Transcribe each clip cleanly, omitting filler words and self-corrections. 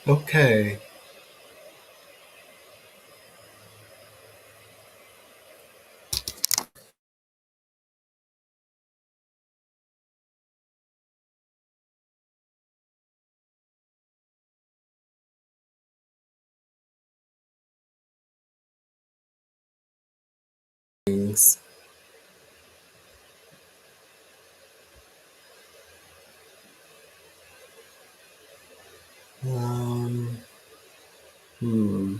Okay. Things. Um, hmm.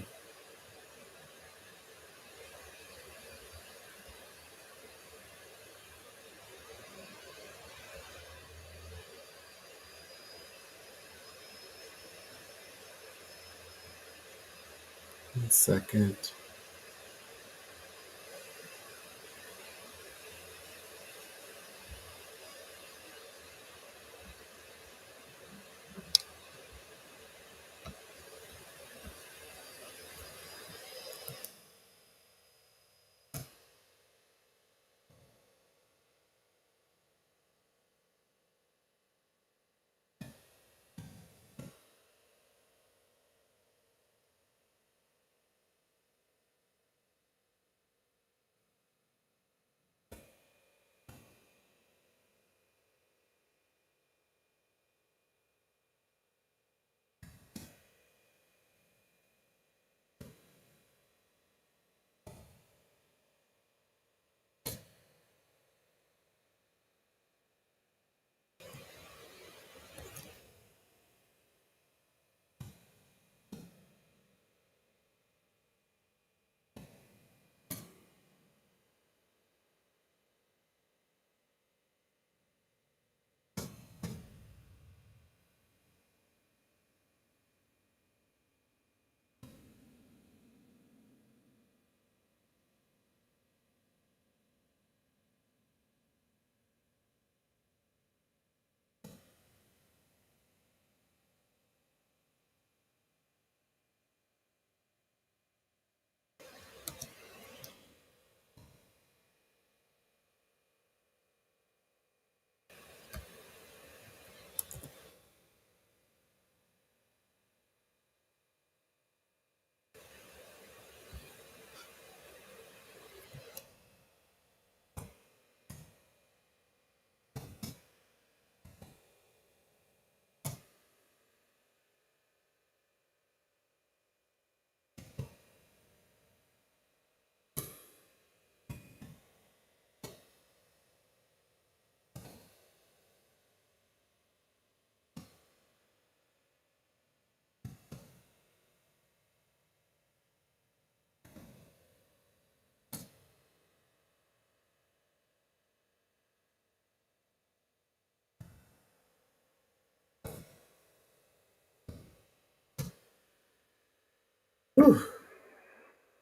1 second.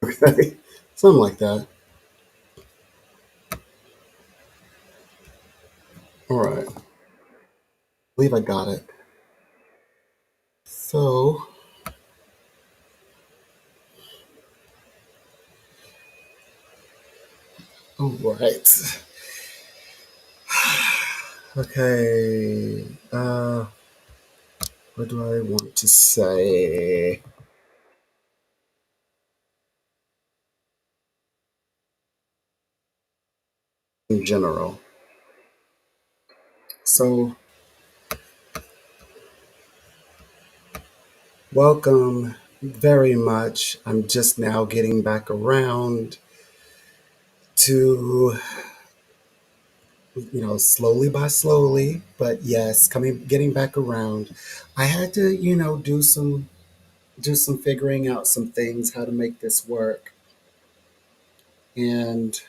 Okay. Something like that. All right. I believe I got it. So, all right. Okay. What do I want to say in general? So, welcome very much. I'm just now getting back around to, slowly by slowly, but yes, getting back around. I had to, do some figuring out some things, how to make this work. And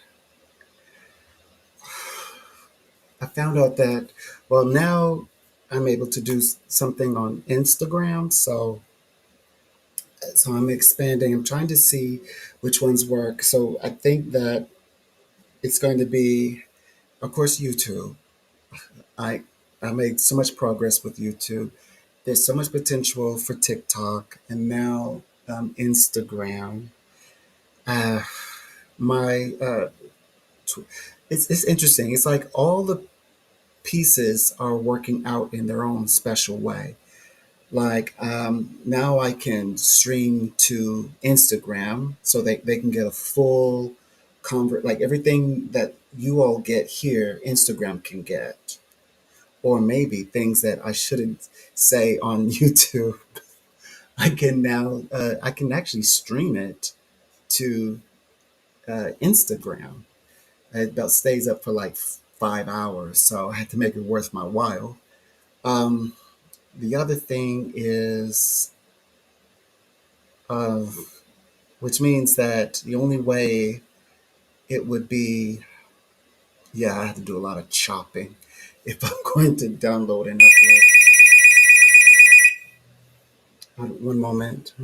I found out that, well, now I'm able to do something on Instagram. So I'm expanding. I'm trying to see which ones work. So I think that it's going to be, of course, YouTube. I I made so much progress with YouTube. There's so much potential for TikTok and now Instagram. Uh, my tw- it's interesting. It's like all the pieces are working out in their own special way. Like now I can stream to Instagram so they can get a full convert, like everything that you all get here, Instagram can get. Or maybe things that I shouldn't say on YouTube. I can actually stream it to Instagram. It about stays up for like 5 hours, so I had to make it worth my while. Um, the other thing is, uh, which means that the only way it would be, yeah, I have to do a lot of chopping if I'm going to download and upload. One moment.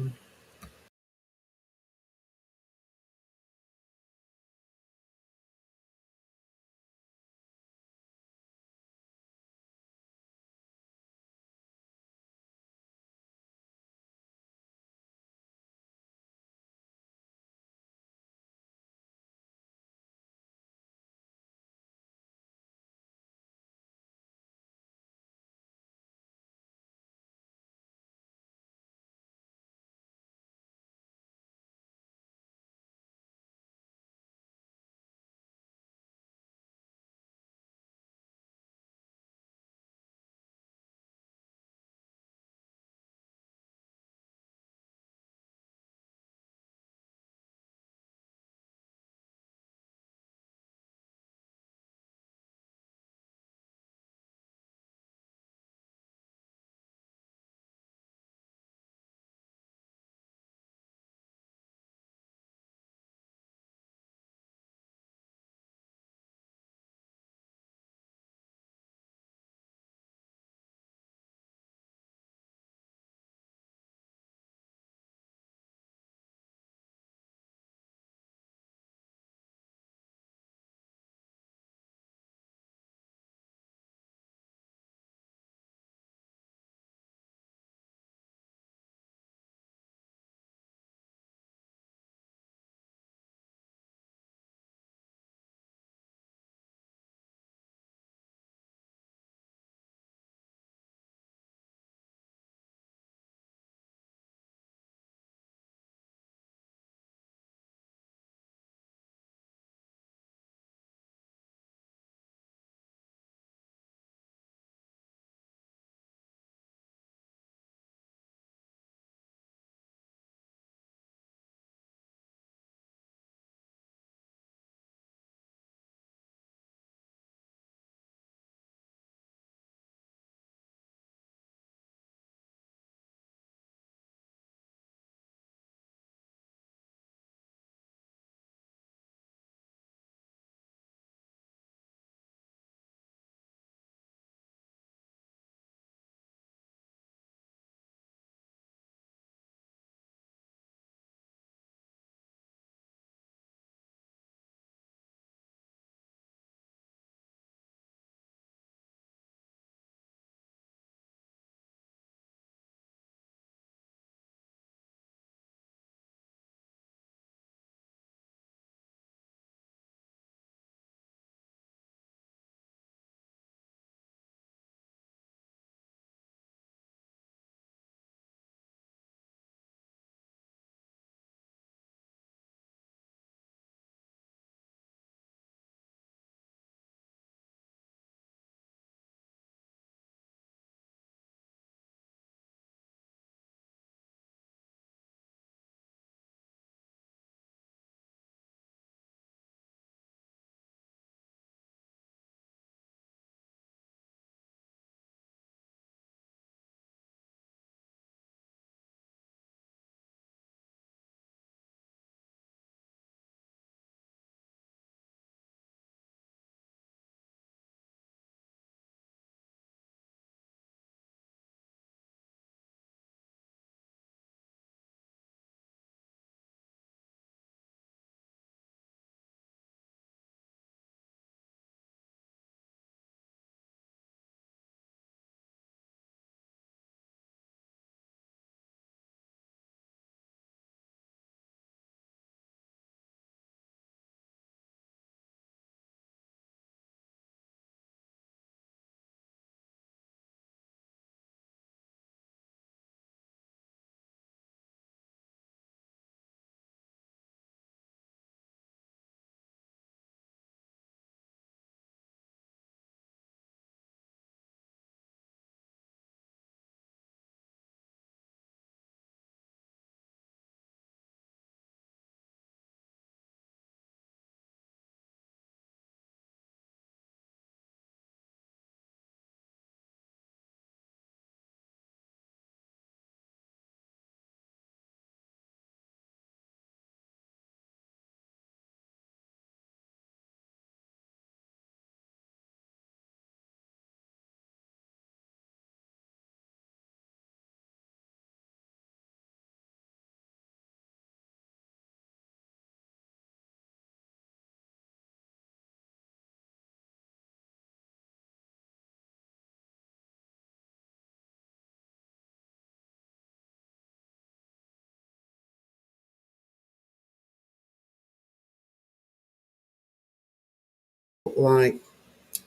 like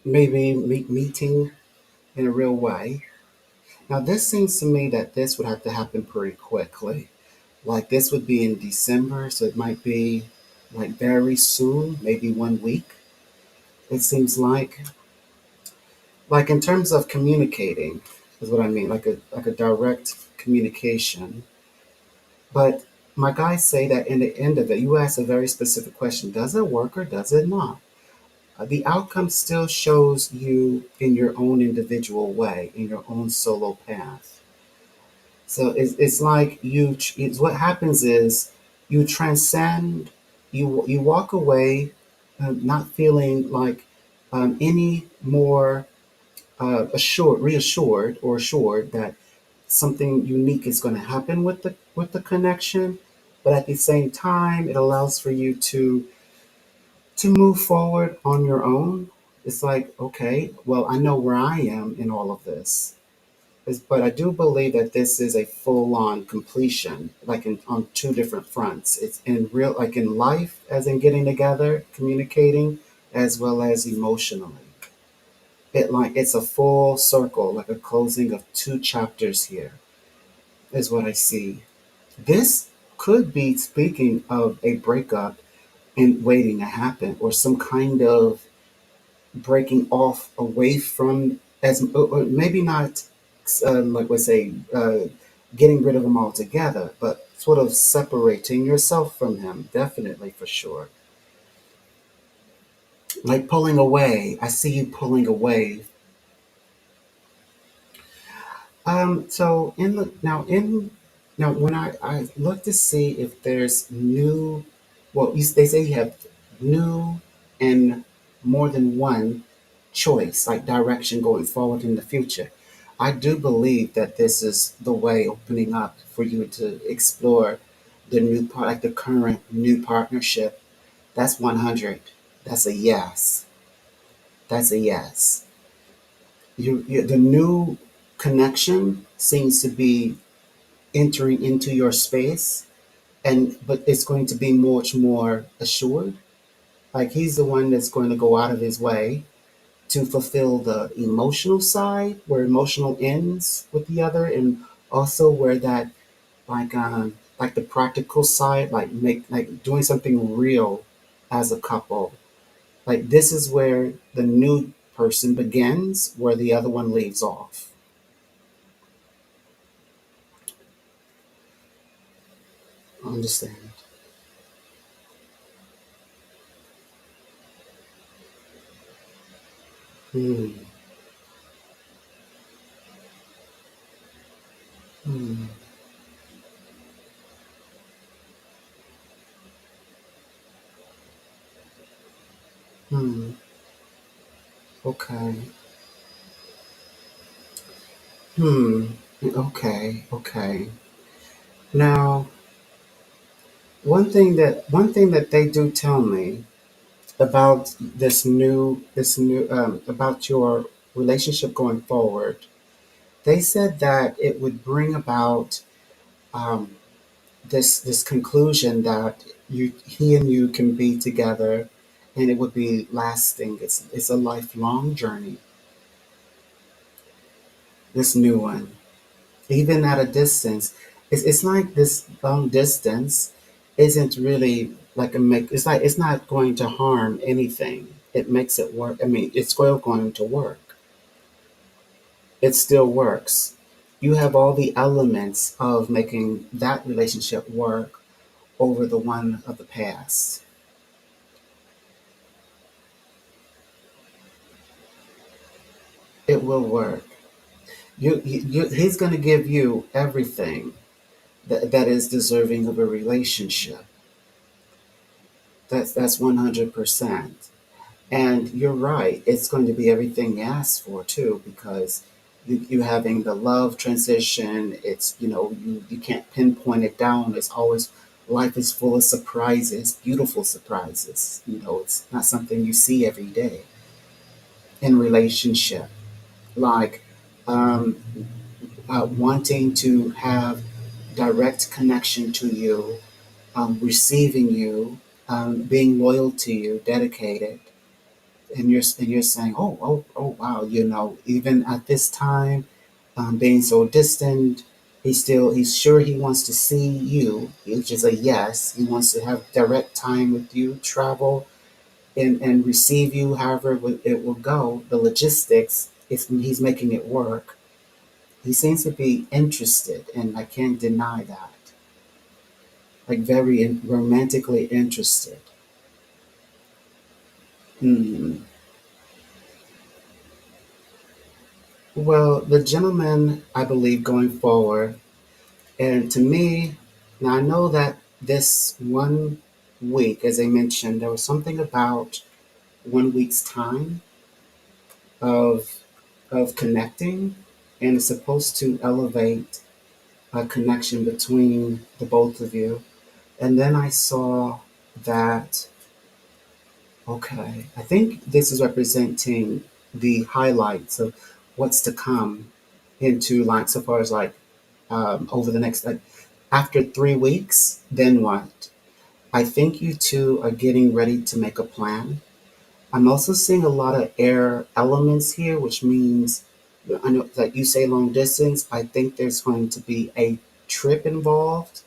maybe meeting in a real way. Now, this seems to me that this would have to happen pretty quickly. Like this would be in December, so it might be like very soon, maybe 1 week. It seems like in terms of communicating is what I mean, like a direct communication. But my guys say that in the end of it, you ask a very specific question: does it work or does it not? The outcome still shows you in your own individual way, in your own solo path. So it's like it's what happens is you transcend, you walk away not feeling like any more reassured or assured that something unique is going to happen with the connection, but at the same time, it allows for you to move forward on your own. It's like, okay, well, I know where I am in all of this. But I do believe that this is a full-on completion, like on two different fronts. It's in real, like in life, as in getting together, communicating, as well as emotionally. It's a full circle, like a closing of two chapters here, is what I see. This could be speaking of a breakup and waiting to happen, or some kind of breaking off away from as or maybe not like we say getting rid of him altogether, but sort of separating yourself from him, definitely for sure. Like pulling away. I see you pulling away. So in the now when I look to see if there's new, well, they say you have new and more than one choice, like direction going forward in the future. I do believe that this is the way opening up for you to explore the new part, like the current new partnership. That's 100. That's a yes. That's a yes. The new connection seems to be entering into your space, and but it's going to be much more assured. Like he's the one that's going to go out of his way to fulfill the emotional side, where emotional ends with the other, and also where that like the practical side, like doing something real as a couple. Like this is where the new person begins, where the other one leaves off. Understand? Hmm. Hmm. Hmm. Okay. Hmm. Okay. Okay. Now, one thing that they do tell me about this new about your relationship going forward, they said that it would bring about um, this conclusion that he and you can be together, and it would be lasting. It's a lifelong journey. This new one, even at a distance, it's like this long distance isn't really like a make. It's like it's not going to harm anything. It makes it work. I mean, it's still going to work. It still works. You have all the elements of making that relationship work over the one of the past. It will work. He's going to give you everything that is deserving of a relationship. That's 100%. And you're right. It's going to be everything you asked for too, because you having the love transition. It's you can't pinpoint it down. It's always life is full of surprises, beautiful surprises. It's not something you see every day in relationship. Like um, wanting to have direct connection to you, receiving you, being loyal to you, dedicated. and you're saying, oh wow, even at this time, being so distant, he's sure he wants to see you, which is a yes. He wants to have direct time with you, travel and receive you, however it will go. The logistics, if he's making it work, he seems to be interested, and I can't deny that. Like very romantically interested. Hmm. Well, the gentleman, I believe, going forward, and to me, now I know that this 1 week, as I mentioned, there was something about 1 week's time of connecting, and it's supposed to elevate a connection between the both of you. And then I saw that, okay, I think this is representing the highlights of what's to come into like so far as like over the next like after 3 weeks, then what? I think you two are getting ready to make a plan. I'm also seeing a lot of air elements here, which means I know that you say long distance. I think there's going to be a trip involved.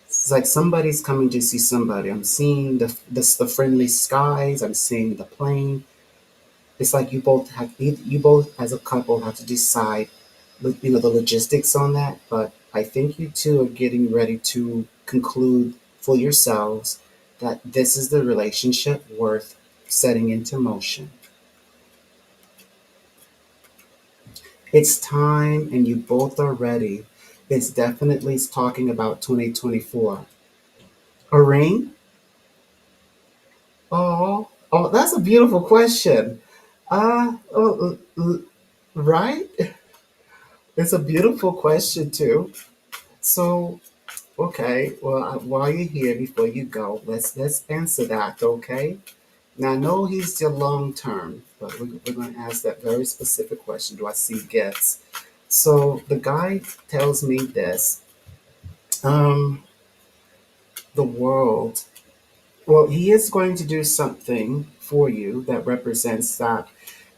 It's like somebody's coming to see somebody. I'm seeing the friendly skies. I'm seeing the plane. It's like you both as a couple have to decide, the logistics on that. But I think you two are getting ready to conclude for yourselves that this is the relationship worth setting into motion. It's time, and you both are ready. It's definitely talking about 2024. A ring? Oh, that's a beautiful question. Right? It's a beautiful question too. So, okay, well, while you're here, before you go, let's answer that, okay? Now, I know he's your long term, but we're going to ask that very specific question. Do I see gifts? So the guy tells me this. Um, the world. Well, he is going to do something for you that represents that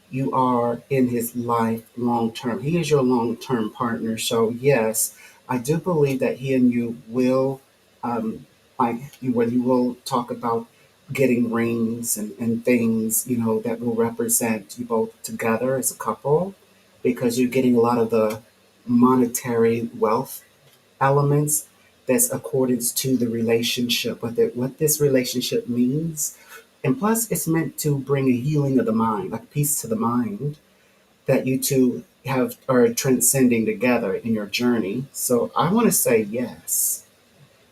you are in his life long term. He is your long term partner. So yes, I do believe that he and you will, like when you will talk about getting rings and things, that will represent you both together as a couple, because you're getting a lot of the monetary wealth elements that's accordance to the relationship, what this relationship means. And plus, it's meant to bring a healing of the mind, like peace to the mind, that you two are transcending together in your journey. So I want to say yes.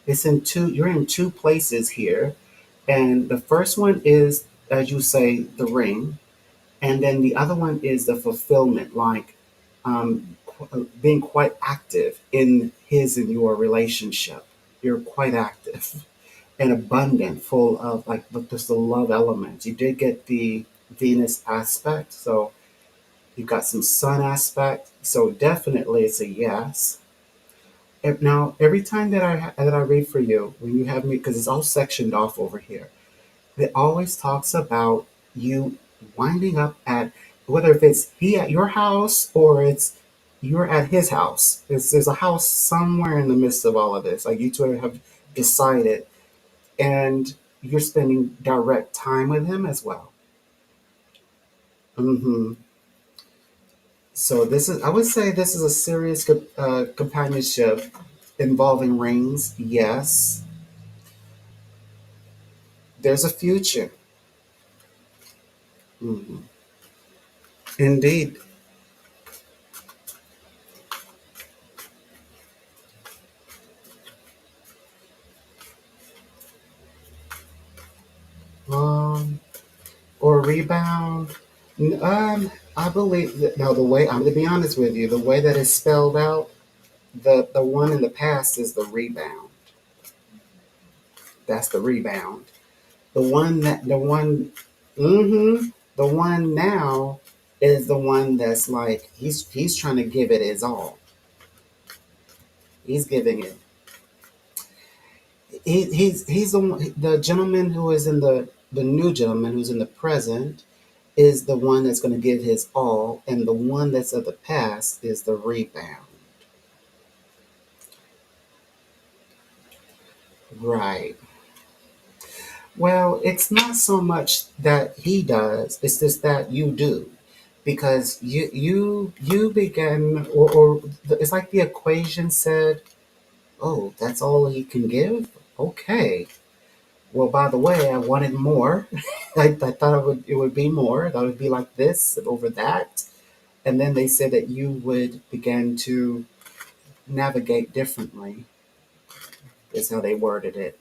You're in two places here. And the first one is, as you say, the ring. And then the other one is the fulfillment, like being quite active in his and your relationship. You're quite active and abundant, full of like with just the love element. You did get the Venus aspect, so you've got some Sun aspect. So definitely, it's a yes. Now, every time that I read for you, when you have me, because it's all sectioned off over here, it always talks about you winding up at, whether if it's he at your house or it's you're at his house. There's a house somewhere in the midst of all of this. Like you two have decided, and you're spending direct time with him as well. Hmm. So I would say this is a serious companionship involving rings. Yes, there's a future. Hmm. Indeed. Um, or rebound. I believe that now the way I'm to be honest with you, the way that it's spelled out, the one in the past is the rebound. That's the rebound. Mm-hmm, the one now is the one that's like he's trying to give it his all. He's giving it. He's the gentleman who is in the the new gentleman who's in the present is the one that's going to give his all, and the one that's of the past is the rebound. Right. Well, it's not so much that he does; it's just that you do, because you begin, it's like the equation said. Oh, that's all he can give. Okay. Well, by the way, I wanted more. I thought it would be more. I thought it would be like this over that. And then they said that you would begin to navigate differently, is how they worded it.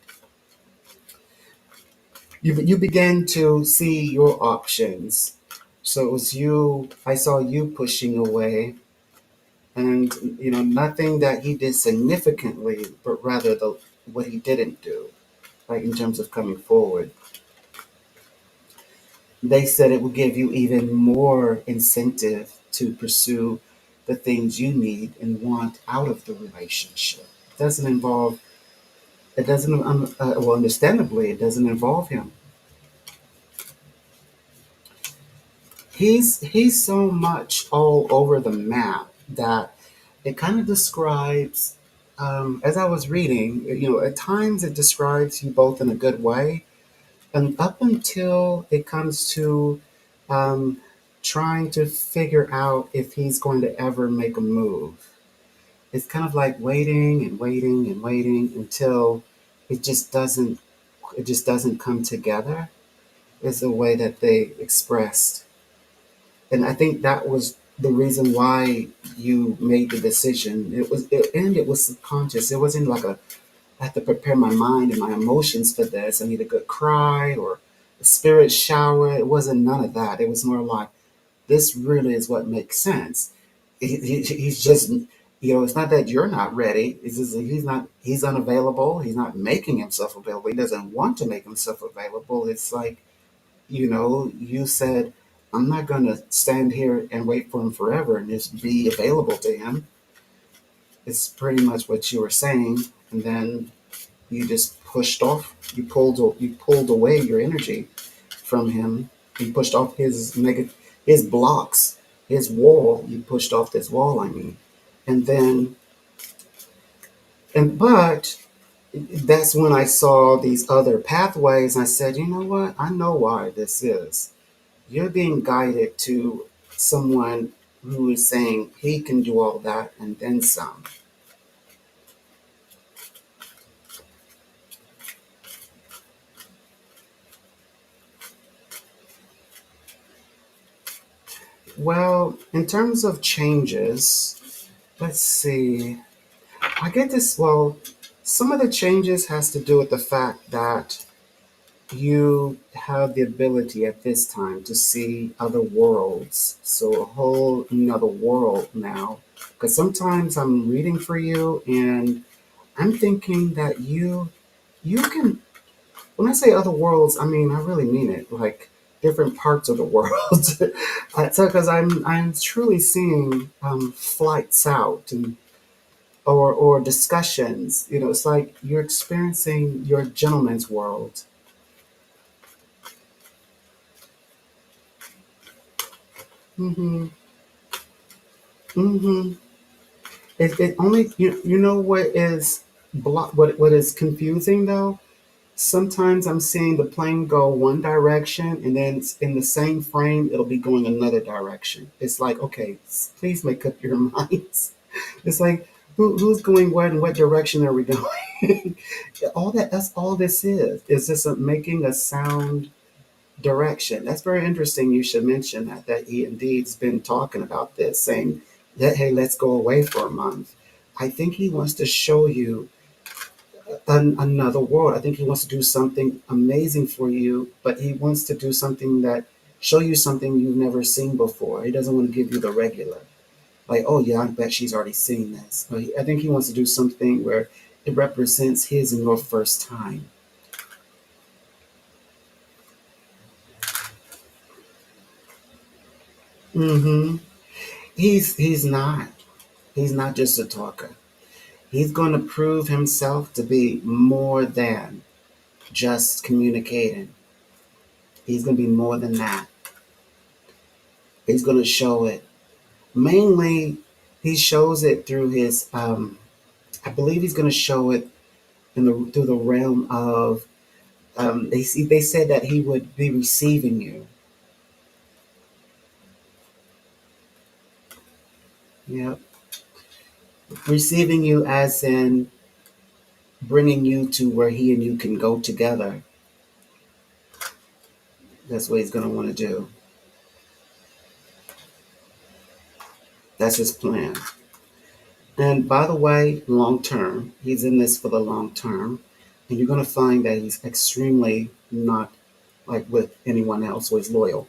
You began to see your options. So it was you, I saw you pushing away, and nothing that he did significantly, but rather what he didn't do, like in terms of coming forward. They said it will give you even more incentive to pursue the things you need and want out of the relationship. It doesn't involve, it doesn't, well, understandably, it doesn't involve him. He's so much all over the map that it kind of describes, as I was reading, at times it describes you both in a good way, and up until it comes to um, trying to figure out if he's going to ever make a move. It's kind of like waiting and waiting and waiting until it just doesn't it just doesn't come together. Is the way that they expressed, and I think that was the reason why you made the decision. It was subconscious. It wasn't like I have to prepare my mind and my emotions for this. I need a good cry or a spirit shower. It wasn't none of that. It was more like, this really is what makes sense. He's just, it's not that you're not ready. It's just that he's unavailable. He's not making himself available. He doesn't want to make himself available. It's like, you said, I'm not going to stand here and wait for him forever and just be available to him. It's pretty much what you were saying. And then you just pushed off. You pulled away your energy from him. You pushed off his blocks, his wall. You pushed off this wall. I mean, and then but that's when I saw these other pathways. And I said, you know what? I know why this is. You're being guided to someone who is saying he can do all that and then some. Well, in terms of changes, let's see. I get this. Well, some of the changes has to do with the fact that you have the ability at this time to see other worlds. So a whole another world now. Because sometimes I'm reading for you and I'm thinking that you can. When I say other worlds, I mean I really mean it. Like different parts of the world. So because I'm truly seeing flights out and or discussions. It's like you're experiencing your gentleman's world. Mm-hmm. Mm-hmm. It only you know what is what is confusing though. Sometimes I'm seeing the plane go one direction, and then in the same frame it'll be going another direction. It's like, okay, please make up your minds. It's like, who's going where and what direction are we going? That's all this is. It's just making a sound direction. That's very interesting. You should mention that he indeed has been talking about this, saying that, hey, let's go away for a month. I think he wants to show you another world. I think he wants to do something amazing for you, but he wants to do something that show you something you've never seen before. He doesn't want to give you the regular, like, oh yeah, I bet she's already seen this. But I think he wants to do something where it represents his and your first time. Mm-hmm. He's not just a talker. He's going to prove himself to be more than just communicating. He's going to be more than that. He's going to show it. Mainly, he shows it through his. I believe he's going to show it through the realm of. They said that he would be receiving you. Yeah, receiving you as in bringing you to where he and you can go together. That's what he's going to want to do. That's his plan. And by the way, long term, he's in this for the long term. And you're going to find that he's extremely not like with anyone else, so he's loyal.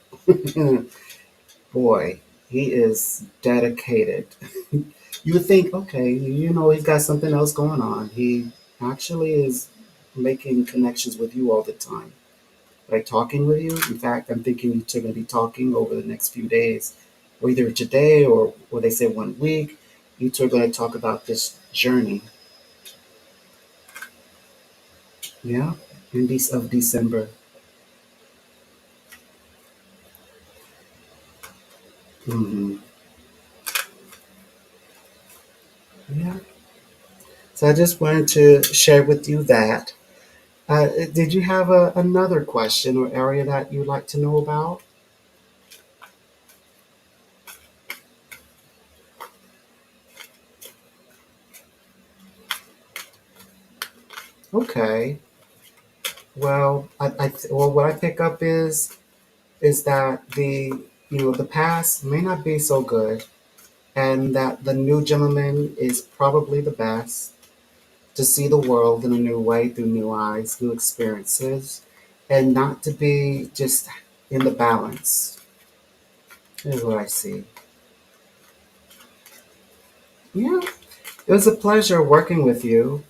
Boy, he is dedicated. You would think, okay, he's got something else going on. He actually is making connections with you all the time, like talking with you. In fact, I'm thinking you two are going to be talking over the next few days, or either today or they say 1 week. You two are going to talk about this journey. Yeah, in of December. Hmm. Yeah. So I just wanted to share with you that. Did you have another question or area that you'd like to know about? Okay. Well, what I pick up is that the past may not be so good, and that the new gentleman is probably the best to see the world in a new way through new eyes, new experiences, and not to be just in the balance. Is what I see. Yeah, it was a pleasure working with you,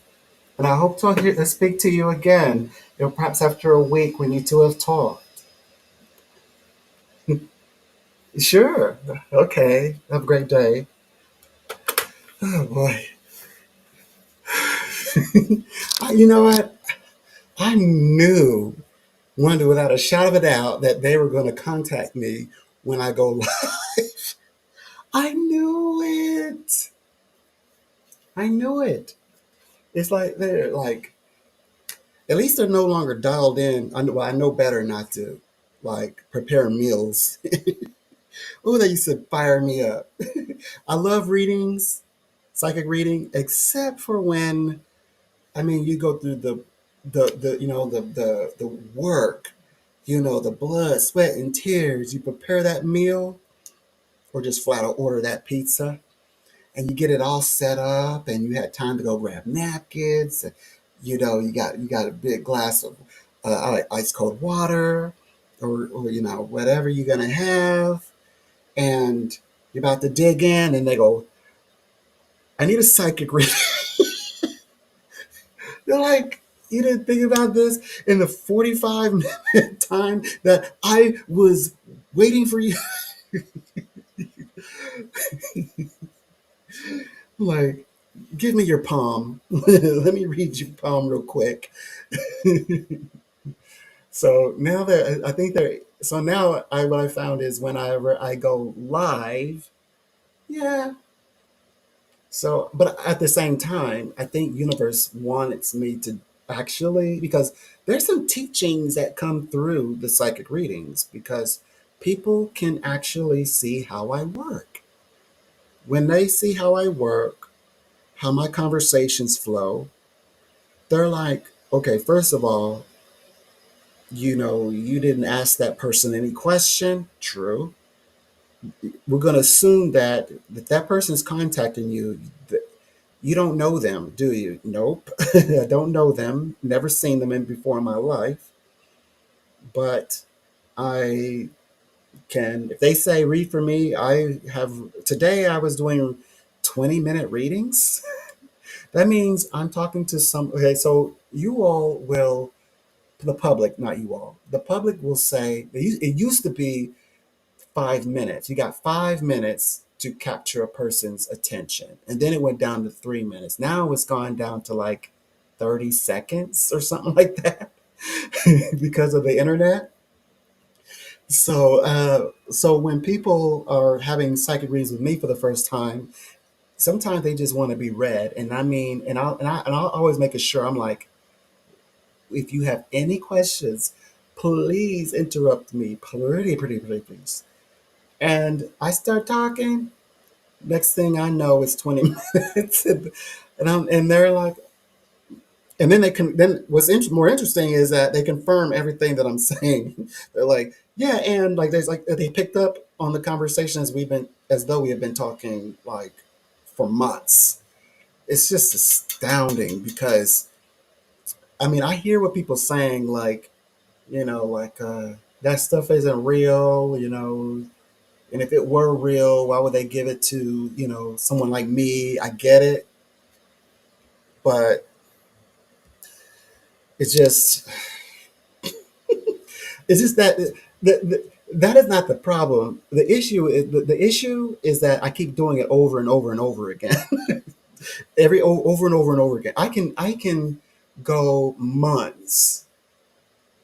and I hope to speak to you again. Perhaps after a week when you two have talked. Sure. Okay. Have a great day. Oh boy. You know what? I knew, wonder without a shadow of a doubt, that they were going to contact me when I go live. I knew it. I knew it. It's like they're like, at least they're no longer dialed in. I know better not to like prepare meals. Oh, they used to fire me up. I love readings, psychic reading, except for when you go through the work, the blood, sweat, and tears. You prepare that meal, or just flat out order that pizza, and you get it all set up, and you had time to go grab napkins. You got a big glass of ice cold water, or whatever you're gonna have, and you're about to dig in, and they go, "I need a psychic reading." They're like, you didn't think about this in the 45-minute time that I was waiting for you. Like, give me your palm. Let me read your palm real quick. So now that I think they're so now what I found is whenever I go live, yeah. So, but at the same time, I think universe wants me to actually, because there's some teachings that come through the psychic readings, because people can actually see how I work. When they see how I work, how my conversations flow, they're like, okay, first of all, you didn't ask that person any question. True. We're going to assume that that person's contacting you. You don't know them, do you? Nope. I don't know them. Never seen them in before in my life. But I can, if they say read for me, today I was doing 20-minute readings. That means I'm talking to okay, so you all will, the public, not you all, the public will say, it used to be 5 minutes. You got 5 minutes to capture a person's attention. And then it went down to 3 minutes. Now it's gone down to like 30 seconds or something like that because of the internet. So when people are having psychic readings with me for the first time, sometimes they just want to be read, and I mean, and I'll always make it sure I'm like, if you have any questions, please interrupt me, pretty, please. And I start talking. Next thing I know, it's 20 minutes, and they're like, and then they can. Then what's more interesting is that they confirm everything that I'm saying. They're like, yeah, and like there's like they picked up on the conversation as though we have been talking like for months. It's just astounding because I mean I hear what people saying like like that stuff isn't real, and if it were real, why would they give it to someone like me? I get it, but it's just it's just that that is not the problem. The issue is that I keep doing it over and over and over again, over and over and over again. I can go months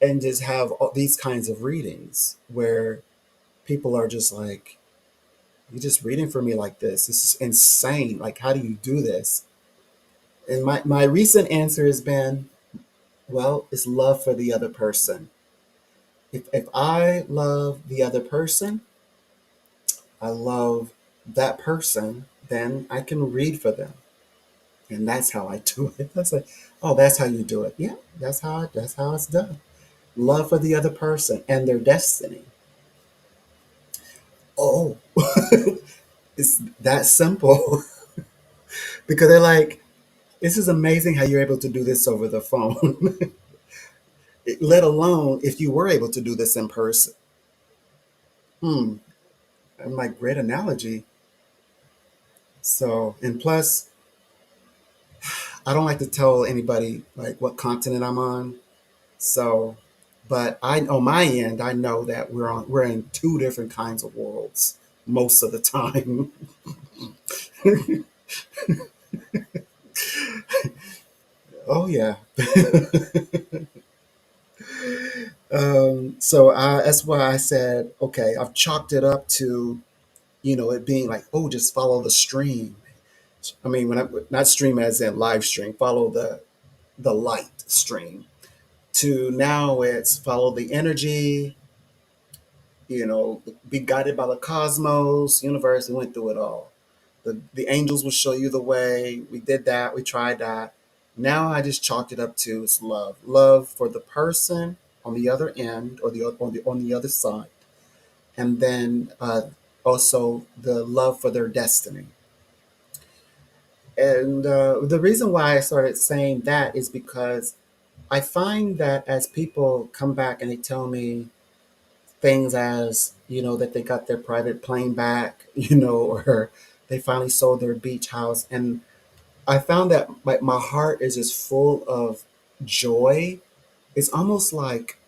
and just have all these kinds of readings where people are just like, "You're just reading for me like this. This is insane. Like, how do you do this?" And my recent answer has been, "Well, it's love for the other person. If I love the other person, I love that person, then I can read for them." And that's how I do it. That's like, oh, that's how you do it. Yeah, that's how it's done. Love for the other person and their destiny. Oh, it's that simple. Because they're like, this is amazing how you're able to do this over the phone. Let alone if you were able to do this in person. Hmm. I'm like, great analogy. So, and plus, I don't like to tell anybody like what continent I'm on. So, but I on my end, I know that we're in two different kinds of worlds most of the time. Oh yeah. That's why I said, okay, I've chalked it up to it being like, oh, just follow the stream. I mean, when I not stream as in live stream, follow the light stream. To now, it's follow the energy. Be guided by the cosmos, universe. We went through it all. The angels will show you the way. We did that. We tried that. Now I just chalked it up to it's love for the person on the other end or on the other side, and then also the love for their destiny. And the reason why I started saying that is because I find that as people come back and they tell me things as that they got their private plane back, or they finally sold their beach house, and I found that my heart is just full of joy. It's almost like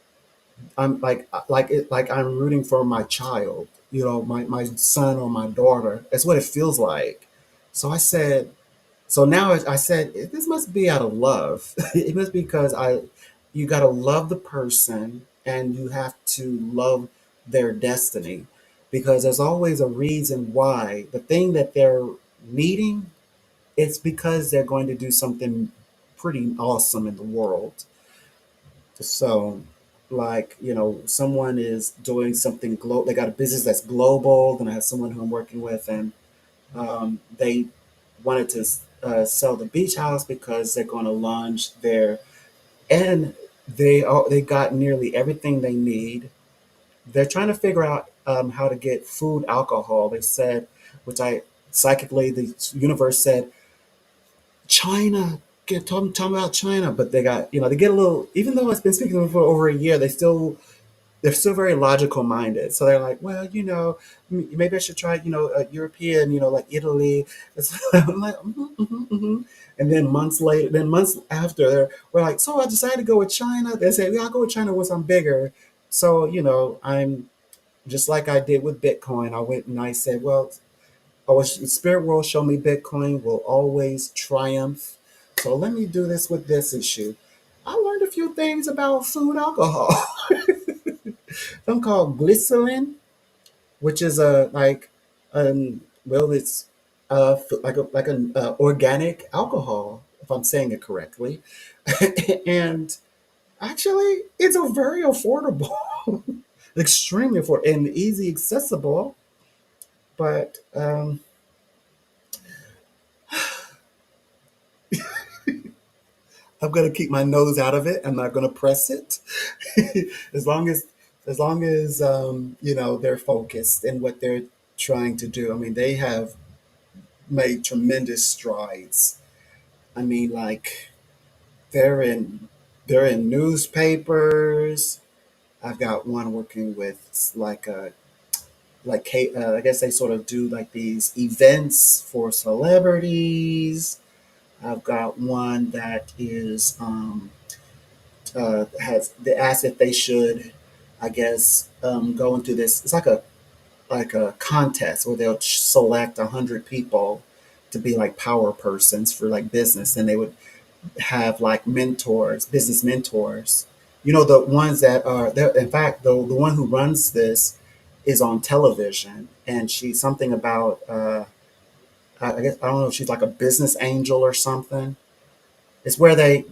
I'm like I'm rooting for my child, my son or my daughter. That's what it feels like. So I said, so now I said, this must be out of love. It must be because you got to love the person and you have to love their destiny, because there's always a reason why the thing that they're needing, it's because they're going to do something pretty awesome in the world. So, like, someone is doing something global. They got a business that's global. Then I have someone who I'm working with, and they wanted to sell the beach house because they're going to launch and they got nearly everything they need. They're trying to figure out how to get food, alcohol. They said, which I psychically, the universe said, China. Get talking about China, but they got they get a little. Even though I've been speaking to them for over a year, they're still very logical minded. So they're like, well, maybe I should try, European, like Italy. I'm like, and then months after, we're like, so I decided to go with China. They say, yeah, I'll go with China once I'm bigger. So, I'm just like I did with Bitcoin. I went and I said, well, spirit world show me Bitcoin will always triumph. So let me do this with this issue. I learned a few things about food, alcohol. Some called glycerin, which is a like, well, it's like an organic alcohol, if I'm saying it correctly, and actually, it's a very affordable, extremely affordable, and easy accessible. But I'm gonna keep my nose out of it. I'm not gonna press it, as long as they're focused in what they're trying to do. I mean, they have made tremendous strides. I mean, like they're in they're in newspapers. I've got one working with I guess they sort of do like these events for celebrities. I've got one that is has they asked if they should, I guess, go into this. It's like a contest where they'll select 100 people to be like power persons for like business, and they would have like mentors, business mentors. You know, the ones that are there. In fact, the one who runs this is on television, and she's something about. I guess I don't know if she's like a business angel or something. It's where the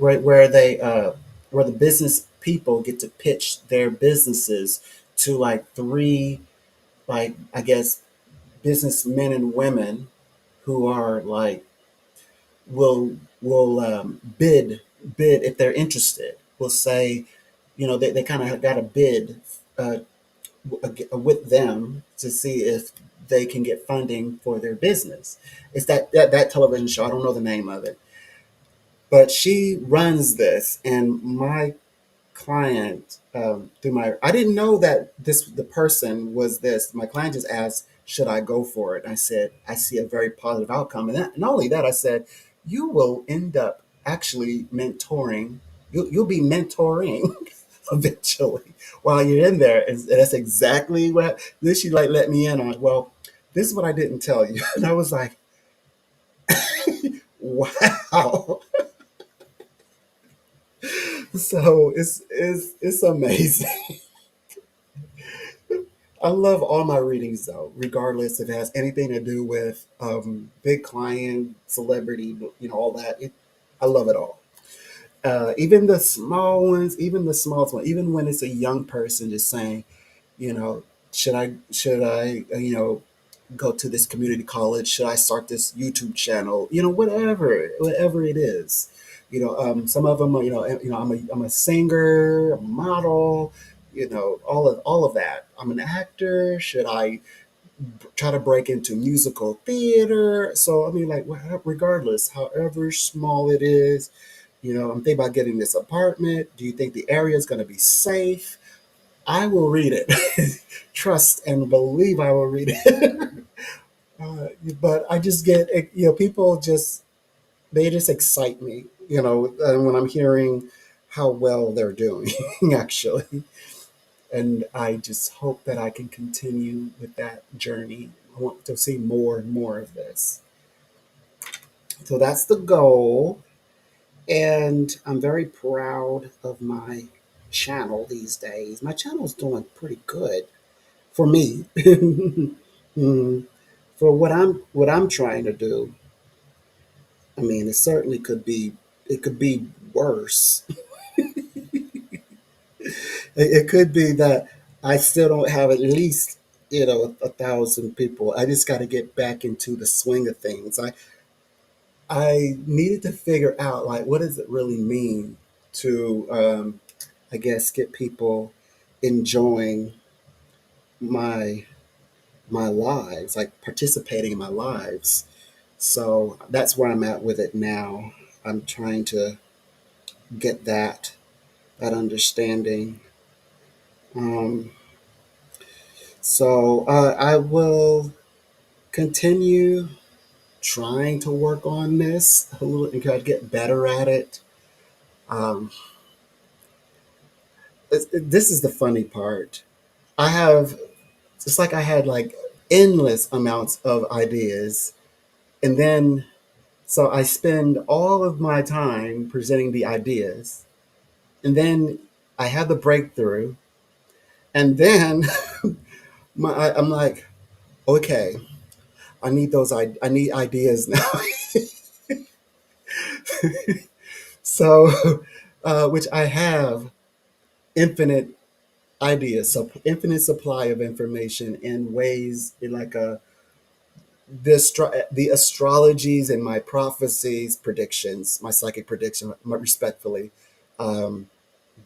business people get to pitch their businesses to like three, like I guess, businessmen and women who are like will bid if they're interested. Will say, they kind of got a bid uh, with them to see if they can get funding for their business. It's that television show. I don't know the name of it, but she runs this, and my client through my I didn't know that the person was this. My client just asked, should I go for it? And I said, I see a very positive outcome. And not only that, I said, you will end up actually mentoring. You'll be mentoring eventually while you're in there. And that's exactly what then she like let me in on. Well, this is what I didn't tell you. And I was like, wow. So it's amazing. I love all my readings though, regardless if it has anything to do with big client, celebrity, all that. I love it all. Even the small ones, even the smallest one, even when it's a young person just saying, should I, go to this community college? Should I start this YouTube channel? Whatever it is. Some of them, I'm a singer, a model, all of that. I'm an actor. Should I try to break into musical theater? So I mean, like, regardless, however small it is, I'm thinking about getting this apartment. Do you think the area is going to be safe? I will read it. Trust and believe I will read it. But I just get, people they just excite me, when I'm hearing how well they're doing, actually. And I just hope that I can continue with that journey. I want to see more and more of this. So that's the goal. And I'm very proud of my channel these days. My channel's doing pretty good for me. Mm, for what I'm trying to do. I mean, it could be worse. It could be that I still don't have at least, 1,000 people. I just got to get back into the swing of things. I needed to figure out, like, what does it really mean to, I guess, get people enjoying my my lives, like participating in my lives. So that's where I'm at with it now. I'm trying to get that understanding. Um, so I will continue trying to work on this a little and kind of get better at it. Um, this is the funny part. I have It's like I had like endless amounts of ideas, and then so I spend all of my time presenting the ideas, and then I have the breakthrough, And then I'm like, okay, I need ideas now. So, which I have infinite ideas, so infinite supply of information in ways in like the astrologies and my prophecies, predictions, my psychic prediction, respectfully, um,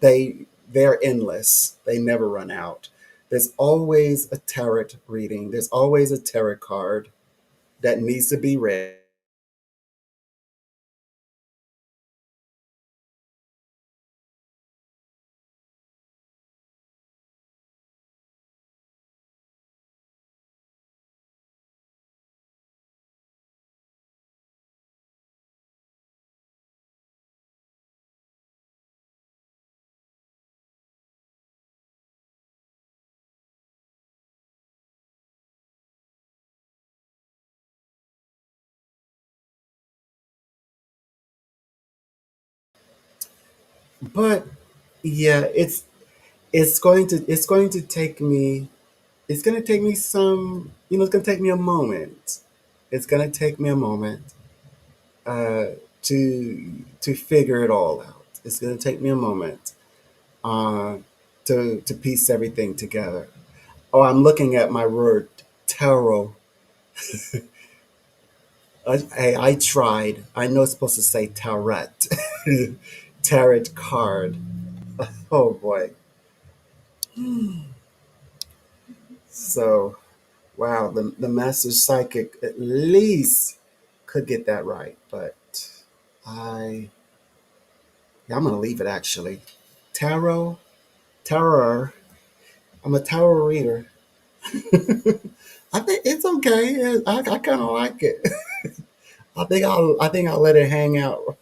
they're endless. They never run out. There's always a tarot reading. There's always a tarot card that needs to be read. But yeah, it's going to take me it's going to take me some, it's going to take me a moment. It's going to take me a moment uh, to figure it all out. It's going to take me a moment uh, to piece everything together. Oh, I'm looking at my word tarot. I tried. I know it's supposed to say tarot, tarot card. Oh boy. So wow, the master psychic at least could get that right, but I yeah, I'm gonna leave it actually. Tarot, terror. I'm a tarot reader. I think it's okay. I kind of like it. I think I'll let it hang out.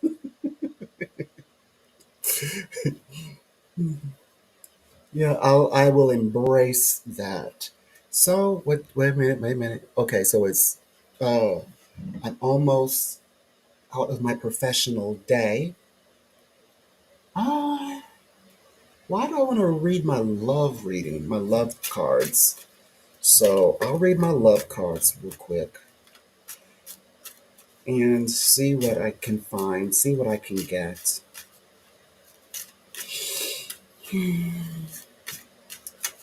Yeah, I will embrace that. So what? Wait a minute. Wait a minute. Okay, so it's uh, I'm almost out of my professional day. Ah, why do I want to read my love reading, my love cards? So I'll read my love cards real quick and see what I can find, see what I can get.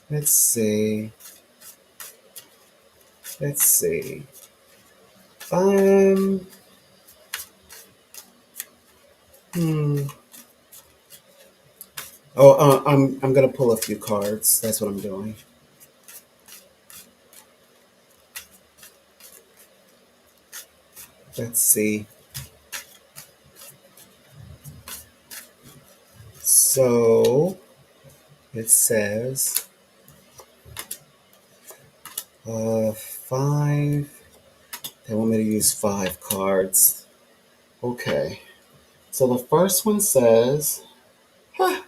Let's see. Let's see. Um. Hmm. Oh, I'm gonna pull a few cards. That's what I'm doing. Let's see. So it says five. They want me to use five cards. Okay. So the first one says, huh,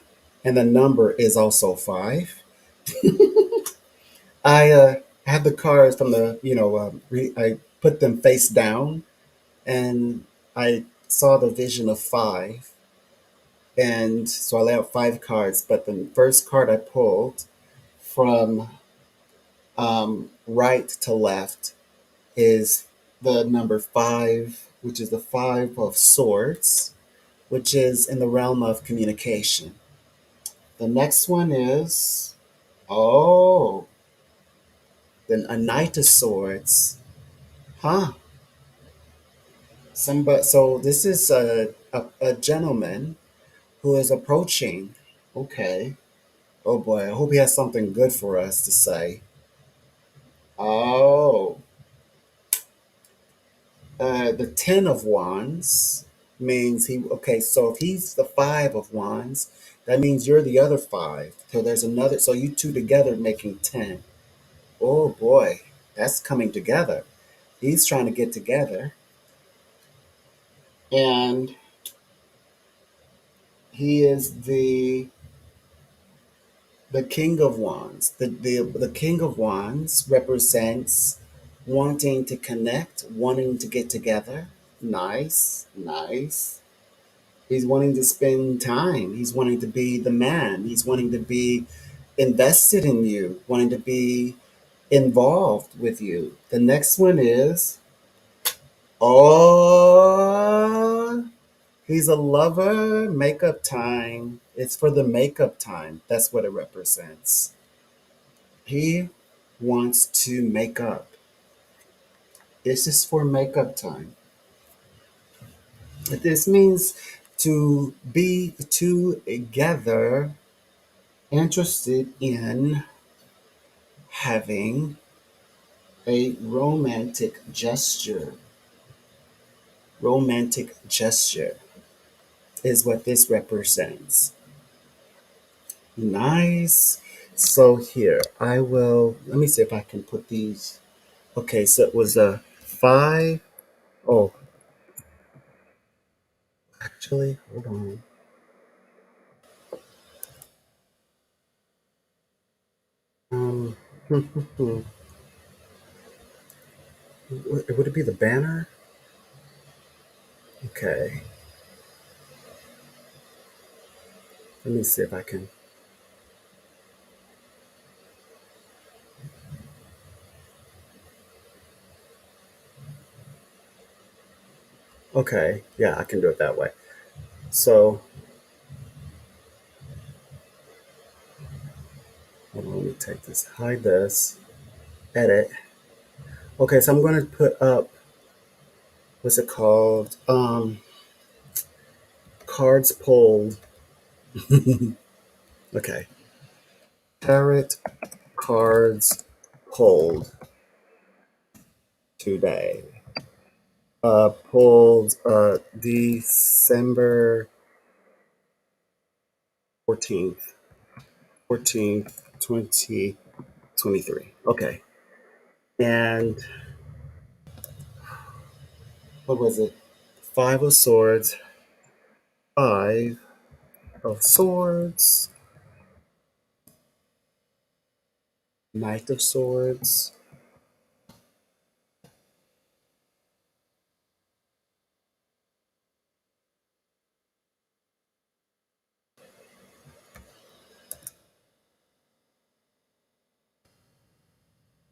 and the number is also five. I had the cards from the, I put them face down and I saw the vision of five. And so I laid out five cards, but the first card I pulled from right to left is the number five, which is the five of swords, which is in the realm of communication. The next one is, oh, then a knight of swords. Huh. So this is a gentleman who is approaching. Okay. Oh boy, I hope he has something good for us to say. Oh, the Ten of Wands means he. Okay, so if he's the Five of Wands, that means you're the other five. So there's another. So you two together making 10. Oh boy, that's coming together. He's trying to get together, and he is the King of Wands. The King of Wands represents wanting to connect, wanting to get together. Nice, nice. He's wanting to spend time. He's wanting to be the man. He's wanting to be invested in you, wanting to be involved with you. The next one is, oh, he's a lover, makeup time. It's for the makeup time. That's what it represents. He wants to make up. This is for makeup time. This means to be together, interested in having a romantic gesture. Romantic gesture is what this represents. Nice. So here, I will, let me see if I can put these. Okay, so it was a five. Oh, actually, hold on. Um, would it be the banner? Okay, let me see if I can. Okay, yeah, I can do it that way. So, hold on, let me take this, hide this, edit. Okay, so I'm going to put up, what's it called? Cards pulled. Okay, tarot cards pulled today. Pulled December 14th, 2023. Okay. And what was it? Five of Swords, Five of Swords, Knight of Swords,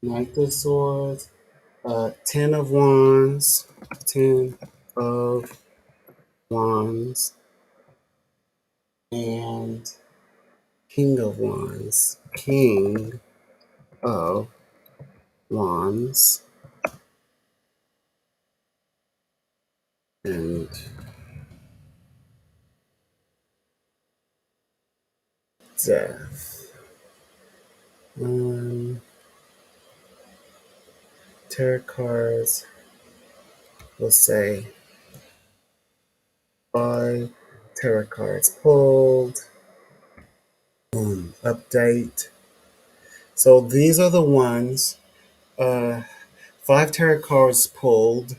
Knight of Swords, Ten of Wands, Ten of Wands, and King of Wands, King of Wands, and Death. Um, tarot cards will say five tarot cards pulled. Update. So these are the ones. Uh, five tarot cards pulled.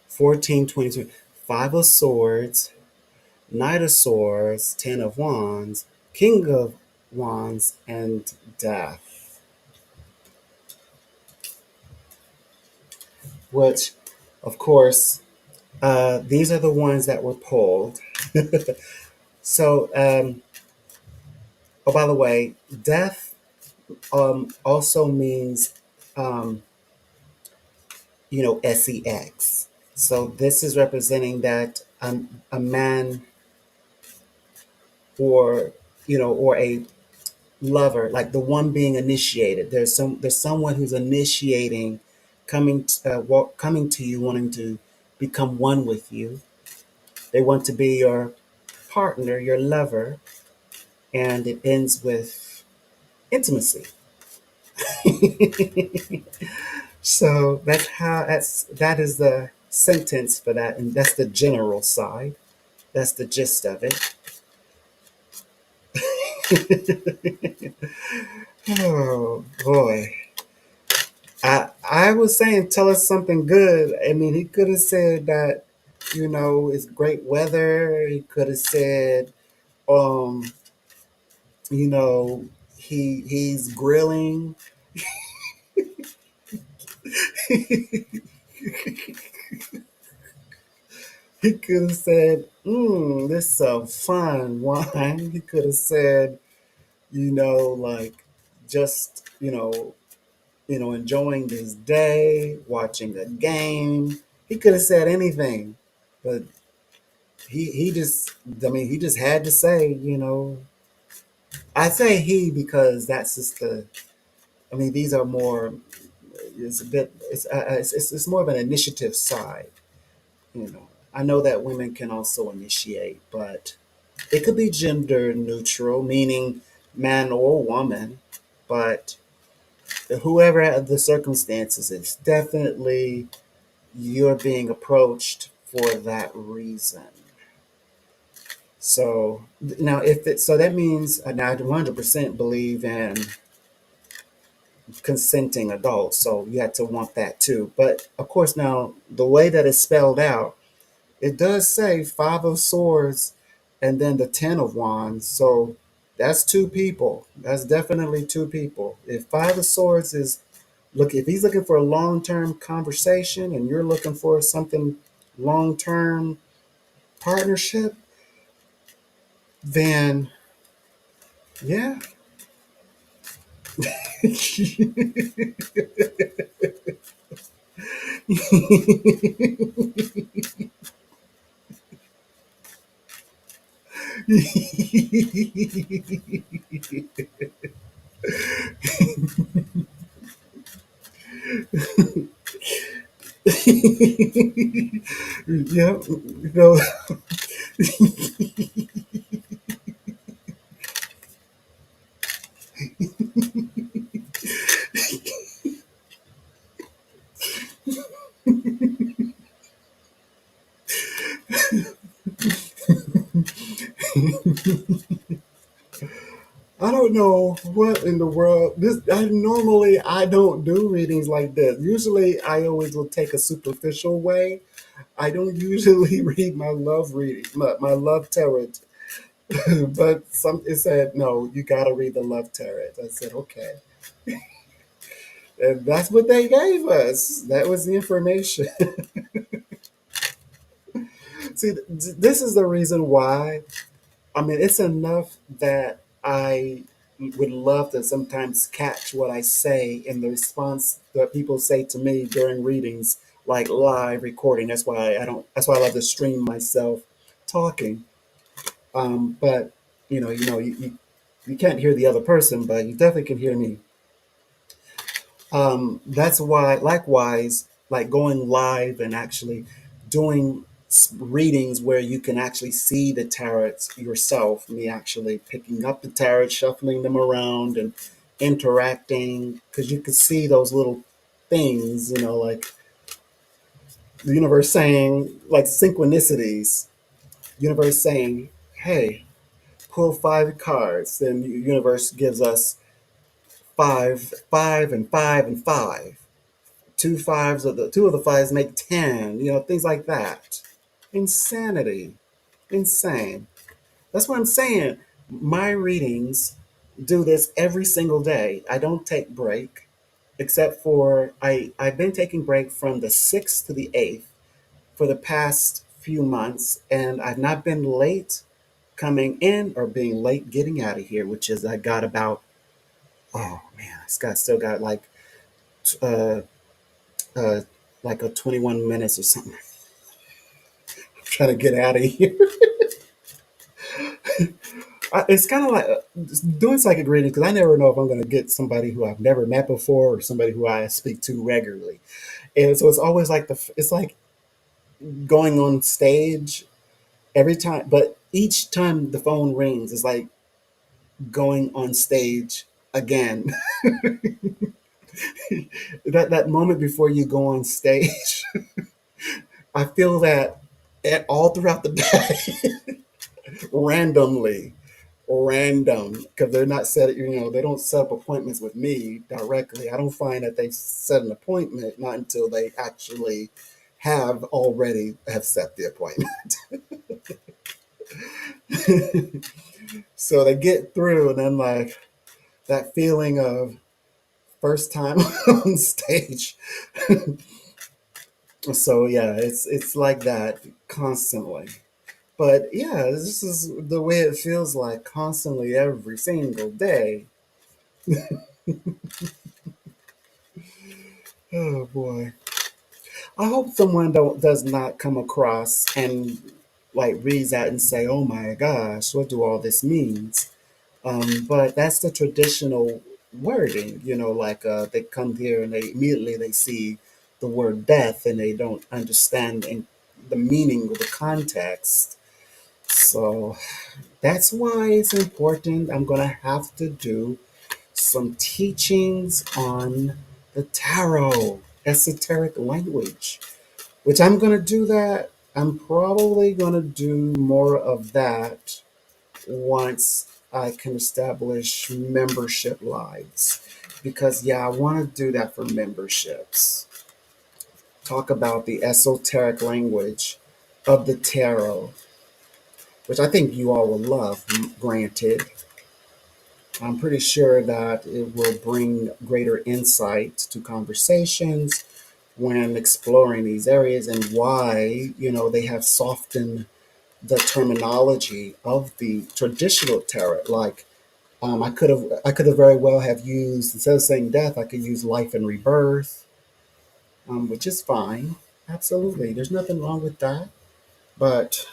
14, 22. Five of Swords, Knight of Swords, Ten of Wands, King of Wands, and Death. Which, of course, these are the ones that were pulled. So, oh, by the way, Death also means, um, sex. So this is representing that a man, or or a lover, like the one being initiated. There's someone who's initiating, coming to you, wanting to become one with you. They want to be your partner, your lover, and it ends with intimacy. So that is the sentence for that, and that's the general side. That's the gist of it. Oh boy. I was saying, tell us something good. I mean, he could have said that, it's great weather. He could have said, um, you know, he's grilling. He could have said, this is a fine wine. He could have said, like, just enjoying his day, watching a game. He could have said anything, but he just, I mean, he just had to say, I say he because that's just the, I mean, these are more, it's a bit, it's more of an initiative side, you know. I know that women can also initiate, but it could be gender neutral, meaning man or woman, but whoever the circumstances, it's definitely you're being approached for that reason. So now, if it, so that means now I 100% believe in consenting adults. So you have to want that too. But of course, now the way that it's spelled out, it does say Five of Swords and then the Ten of Wands. So that's two people. That's definitely two people. If Five of Swords is look, if he's looking for a long term conversation and you're looking for something long term partnership, then yeah. Yeah, you know, I don't know what in the world. This I don't do readings like this. Usually, I always will take a superficial way. I don't usually read my love reading, my love tarot. But some it said no, you got to read the love tarot. I said okay, and that's what they gave us. That was the information. See, this is the reason why. I mean, it's enough that I would love to sometimes catch what I say in the response that people say to me during readings, like live recording. That's why I don't. That's why I love to stream myself talking. But you can't hear the other person, but you definitely can hear me. That's why, likewise, like going live and actually doing readings where you can actually see the tarots yourself, me actually picking up the tarot, shuffling them around, and interacting, because you can see those little things, like the universe saying, like synchronicities, universe saying, hey, pull five cards. Then the universe gives us five, five, and five, and five. Two of the fives make 10, things like that. Insanity. Insane. That's what I'm saying. My readings do this every single day. I don't take break, except for I've been taking break from the 6th to the 8th for the past few months, and I've not been late coming in or being late getting out of here, which is I got about, oh man, still got uh uh like a 21 minutes or something. I'm trying to get out of here. It's kind of like doing psychic reading, because I never know if I'm going to get somebody who I've never met before or somebody who I speak to regularly. And so it's always like it's like going on stage every time, but each time the phone rings, it's like going on stage again. That moment before you go on stage, I feel that all throughout the day, randomly, random, because they're not set. They don't set up appointments with me directly. I don't find that they set an appointment not until they actually have set the appointment. So they get through, and then like that feeling of first time on stage. So yeah, it's like that constantly. But yeah, this is the way it feels like constantly every single day. Oh boy. I hope someone does not come across and like reads that and say, "Oh my gosh, what do all this means?" But that's the traditional wording, like they come here and they immediately they see the word death and they don't understand the meaning of the context. So that's why it's important. I'm gonna have to do some teachings on the tarot, esoteric language, which I'm gonna do that. I'm probably gonna do more of that once I can establish membership lives. Because, yeah, I want to do that for memberships. Talk about the esoteric language of the tarot, which I think you all will love, granted. I'm pretty sure that it will bring greater insight to conversations when exploring these areas and why, they have softened the terminology of the traditional tarot. Like, I could have very well have used, instead of saying death, I could use life and rebirth, which is fine. Absolutely, there's nothing wrong with that. But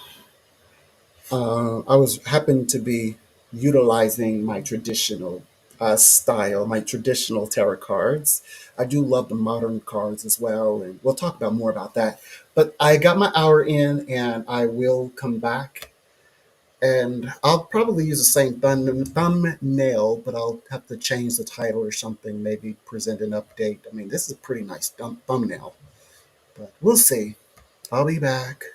I was happened to be utilizing my traditional style, my traditional tarot cards. I do love the modern cards as well, and we'll talk about more about that. But I got my hour in, and I will come back. And I'll probably use the same thumbnail, but I'll have to change the title or something, maybe present an update. I mean, this is a pretty nice thumbnail, but we'll see. I'll be back.